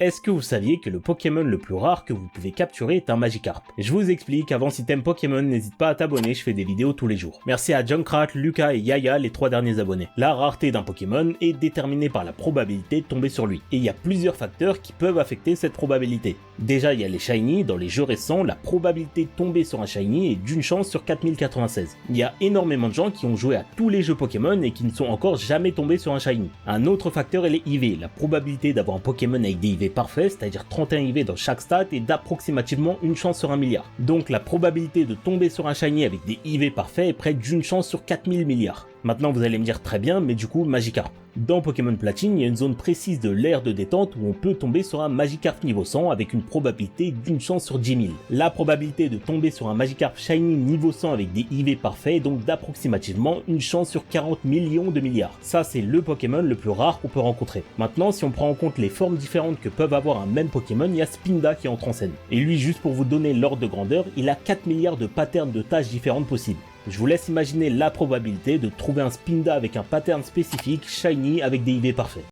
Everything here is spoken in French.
Est-ce que vous saviez que le Pokémon le plus rare que vous pouvez capturer est un Magikarp? Je vous explique, avant si t'aimes Pokémon, n'hésite pas à t'abonner, je fais des vidéos tous les jours. Merci à Junkrat, Lucas et Yaya, les 3 derniers abonnés. La rareté d'un Pokémon est déterminée par la probabilité de tomber sur lui. Et il y a plusieurs facteurs qui peuvent affecter cette probabilité. Déjà, il y a les Shiny, dans les jeux récents, la probabilité de tomber sur un Shiny est d'une chance sur 4096. Il y a énormément de gens qui ont joué à tous les jeux Pokémon et qui ne sont encore jamais tombés sur un Shiny. Un autre facteur est les IV, la probabilité d'avoir un Pokémon avec des IV parfait, c'est-à-dire 31 IV dans chaque stat et d'approximativement une chance sur 1 milliard. Donc la probabilité de tomber sur un Shiny avec des IV parfaits est près d'une chance sur 4000 milliards. Maintenant vous allez me dire très bien, mais du coup Magikarp. Dans Pokémon Platine, il y a une zone précise de l'ère de détente où on peut tomber sur un Magikarp niveau 100 avec une probabilité d'une chance sur 10 000. La probabilité de tomber sur un Magikarp Shiny niveau 100 avec des IV parfaits est donc d'approximativement une chance sur 40 millions de milliards. Ça c'est le Pokémon le plus rare qu'on peut rencontrer. Maintenant, si on prend en compte les formes différentes que peuvent avoir un même Pokémon, il y a Spinda qui entre en scène. Et lui, juste pour vous donner l'ordre de grandeur, il a 4 milliards de patterns de tâches différentes possibles. Je vous laisse imaginer la probabilité de trouver un Spinda avec un pattern spécifique, shiny, avec des IV parfaits.